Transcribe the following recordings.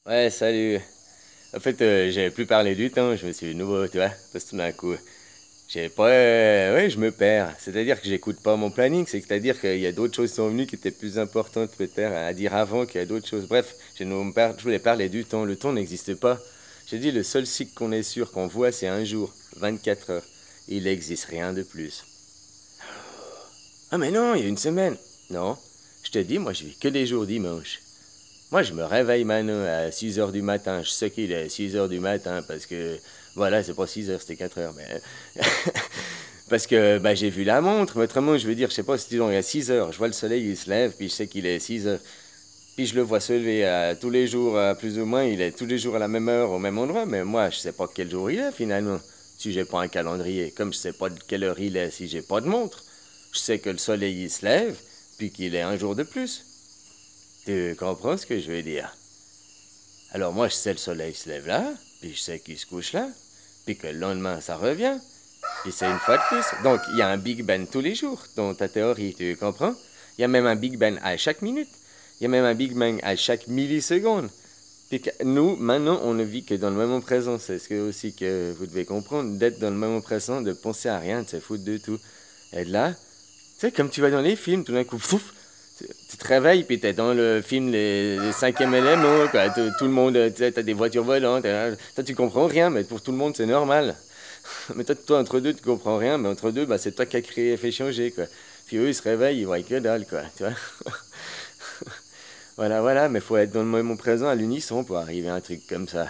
Ouais, salut. En fait, j'avais plus parlé du temps, je me suis de nouveau, tu vois, parce que tout d'un coup, j'ai pas... ouais, je me perds. C'est-à-dire que j'écoute pas mon planning, c'est-à-dire qu'il y a d'autres choses qui sont venues qui étaient plus importantes peut-être à dire avant qu'il y a d'autres choses. Bref, je voulais parler du temps. Le temps n'existe pas. J'ai dit, le seul cycle qu'on est sûr qu'on voit, c'est un jour, 24 heures. Il n'existe rien de plus. Ah mais non, il y a une semaine. Non, je te dis, moi je vis que des jours dimanche. Moi, je me réveille maintenant à 6 heures du matin. Je sais qu'il est 6 heures du matin parce que, voilà, c'est pas 6 heures, c'était 4 heures. Mais parce que bah, j'ai vu la montre. Mais autrement, je veux dire, je sais pas si disons, il y a 6 heures. Je vois le soleil, il se lève, puis je sais qu'il est 6 heures. Puis je le vois se lever tous les jours, plus ou moins. Il est tous les jours à la même heure, au même endroit. Mais moi, je sais pas quel jour il est finalement. Si j'ai pas un calendrier. Comme je sais pas de quelle heure il est si j'ai pas de montre. Je sais que le soleil, il se lève, puis qu'il est un jour de plus. Tu comprends ce que je veux dire? Alors moi, je sais le soleil se lève là, puis je sais qu'il se couche là, puis que le lendemain, ça revient, puis c'est une fois de plus. Donc, il y a un Big Bang tous les jours, dans ta théorie, tu comprends? Il y a même un Big Bang à chaque minute. Il y a même un Big Bang à chaque milliseconde. Puis que nous, maintenant, on ne vit que dans le moment présent. C'est ce que aussi que vous devez comprendre, d'être dans le moment présent, de penser à rien, de se foutre de tout. Et là, tu sais, comme tu vas dans les films, tout d'un coup, fouf, tu te réveilles, puis t'es dans le film Les cinquièmes éléments, quoi. Tout le monde, tu sais, t'as des voitures volantes. Toi, tu comprends rien, mais pour tout le monde, c'est normal. Mais toi, entre deux, tu comprends rien, mais entre deux, bah, c'est toi qui as créé et fait changer, quoi. Puis eux, ils se réveillent, ils voient que dalle, quoi, tu vois. Voilà, voilà, mais faut être dans le moment présent à l'unisson pour arriver à un truc comme ça.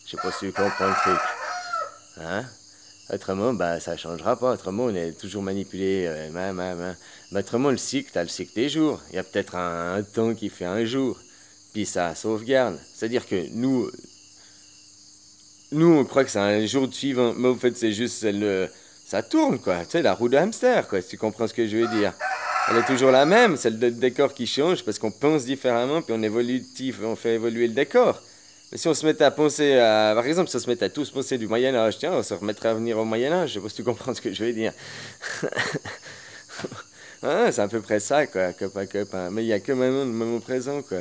Je sais pas si tu comprends le truc. Hein? Autrement, bah, ça changera pas. Autrement, on est toujours manipulé. Mais autrement, le cycle, t'as le cycle des jours. Il y a peut-être un temps qui fait un jour. Puis ça sauvegarde. C'est-à-dire que nous, on croit que c'est un jour de suivant. Mais au fait, c'est juste ça tourne, quoi. Tu sais, la roue de hamster, quoi, si tu comprends ce que je veux dire. Elle est toujours la même. C'est le décor qui change parce qu'on pense différemment, puis on fait évoluer le décor. Mais si on se mettait à penser par exemple, si on se mettait à tous penser du Moyen-Âge, tiens, on se remettrait à venir au Moyen-Âge, je sais pas si tu comprends ce que je veux dire. Hein, c'est à peu près ça, quoi, copain, copain. Mais il y a que maintenant le moment présent, quoi.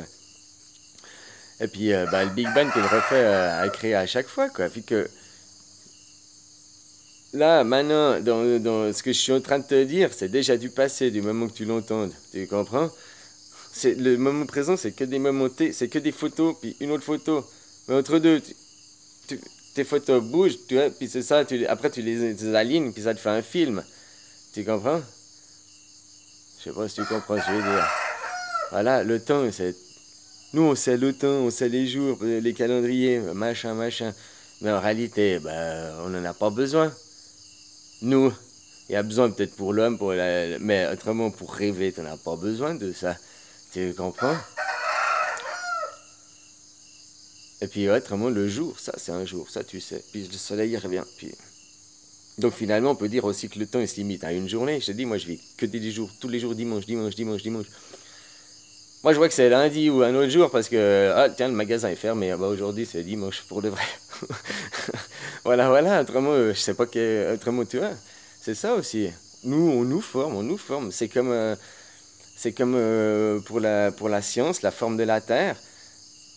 Et puis, bah, le Big Bang, tu le refais à créer à chaque fois, quoi. Puis que là, maintenant, dans ce que je suis en train de te dire, c'est déjà du passé, du moment que tu l'entendes. Tu comprends? Le moment présent, c'est que des momentés, c'est que des photos, puis une autre photo. Mais entre deux, tu- tes photos bougent, tu vois, puis c'est ça, après tu les alignes, puis ça te fait un film. Tu comprends? Je sais pas si tu comprends ce que je veux dire. Voilà, le temps, c'est... Nous, on sait le temps, on sait les jours, les calendriers, machin, machin. Mais en réalité, ben, on n'en a pas besoin. Nous, il y a besoin peut-être pour l'homme, mais autrement, pour rêver, tu n'en as pas besoin de ça. Tu comprends? Et puis autrement, le jour, ça c'est un jour, ça tu sais. Puis le soleil il revient. Puis... Donc finalement, on peut dire aussi que le temps il se limite à une journée. Je te dis, moi je vis que des jours, tous les jours dimanche, dimanche, dimanche, dimanche. Moi je vois que c'est lundi ou un autre jour parce que, ah tiens, le magasin est fermé. Ah, bah, aujourd'hui c'est dimanche pour de vrai. Voilà, voilà, autrement, je sais pas autrement tu vois. C'est ça aussi. Nous, on nous forme, on nous forme. C'est comme pour la science, la forme de la Terre.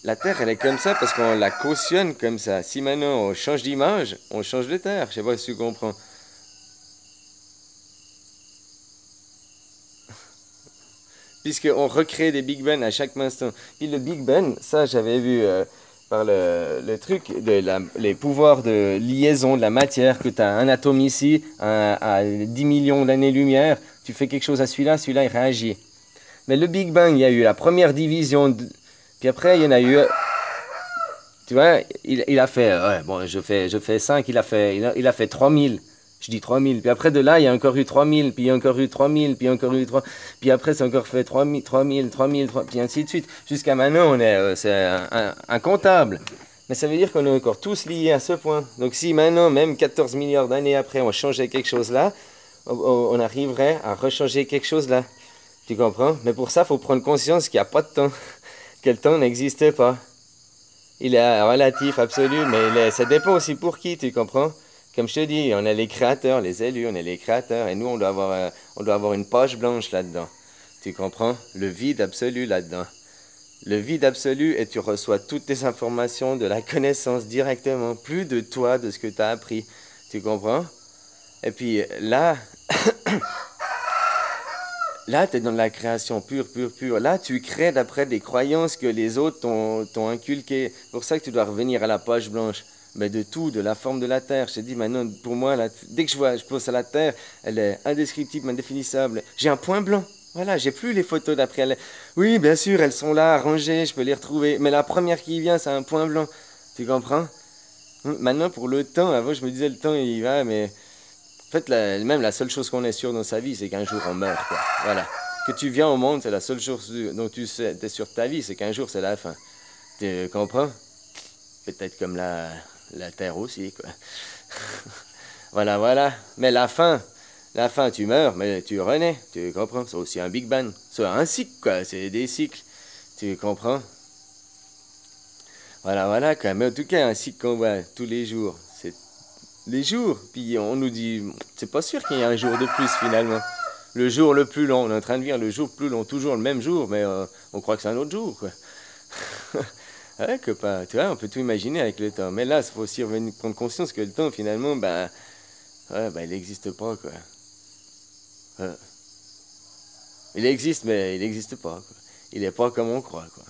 La Terre, elle est comme ça parce qu'on la cautionne comme ça. Si maintenant on change d'image, on change de Terre. Je sais pas si tu comprends. Puisqu'on recrée des Big Ben à chaque instant. Puis le Big Ben, ça j'avais vu par le truc, les pouvoirs de liaison de la matière, que tu as un atome ici à 10 millions d'années-lumière, tu fais quelque chose à celui-là, celui-là il réagit. Mais le Big Bang, il y a eu la première division, puis après il y en a eu, tu vois, il a fait, ouais, bon, je fais 5, il a fait 3000. Je dis 3000. Puis après de là, il y a encore eu 3000, puis il y a encore eu 3000, puis il y a encore eu 3. Puis après, c'est encore fait 3000, 3000, 3000, puis ainsi de suite. Jusqu'à maintenant, c'est incontable. Mais ça veut dire qu'on est encore tous liés à ce point. Donc si maintenant, même 14 milliards d'années après, on changeait quelque chose là, on arriverait à rechanger quelque chose là. Tu comprends? Mais pour ça, il faut prendre conscience qu'il n'y a pas de temps. Que le temps n'existe pas. Il est relatif, absolu, mais ça dépend aussi pour qui, tu comprends? Comme je te dis, on est les créateurs, les élus, on est les créateurs, et nous, on doit avoir une page blanche là-dedans. Tu comprends? Le vide absolu là-dedans. Le vide absolu et tu reçois toutes tes informations de la connaissance directement, plus de toi, de ce que tu as appris. Tu comprends? Et puis là, là, tu es dans la création pure, pure, pure. Là, tu crées d'après des croyances que les autres t'ont inculquées. C'est pour ça que tu dois revenir à la page blanche. Mais de tout, de la forme de la Terre. Je te dis maintenant, pour moi, dès que je pense à la Terre, elle est indescriptible, indéfinissable. J'ai un point blanc. Voilà, j'ai plus les photos d'après. Oui, bien sûr, elles sont là, rangées, je peux les retrouver. Mais la première qui vient, c'est un point blanc. Tu comprends? Maintenant, pour le temps, avant, je me disais, le temps, il va, mais en fait, même la seule chose qu'on est sûr dans sa vie, c'est qu'un jour on meurt, quoi. Voilà. Que tu viens au monde, c'est la seule chose dont tu sais, es sûr de ta vie, c'est qu'un jour c'est la fin. Tu comprends? Peut-être comme la Terre aussi, quoi. Voilà, voilà. Mais la fin, tu meurs, mais tu renais, tu comprends? C'est aussi un Big Bang. C'est un cycle, quoi. C'est des cycles. Tu comprends? Voilà, voilà, quoi. Mais en tout cas, un cycle qu'on voit tous les jours, c'est les jours. Puis on nous dit, c'est pas sûr qu'il y ait un jour de plus finalement. Le jour le plus long, on est en train de vivre le jour le plus long, toujours le même jour, mais on croit que c'est un autre jour, quoi. Ouais, copain, tu vois, on peut tout imaginer avec le temps. Mais là, il faut aussi revenir prendre conscience que le temps, finalement, ben, ouais, ben, il n'existe pas, quoi. Ouais. Il existe, mais il n'existe pas, quoi. Il n'est pas comme on croit, quoi.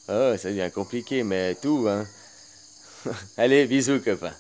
Ah, ça devient compliqué, mais tout, hein. Allez, bisous, copain.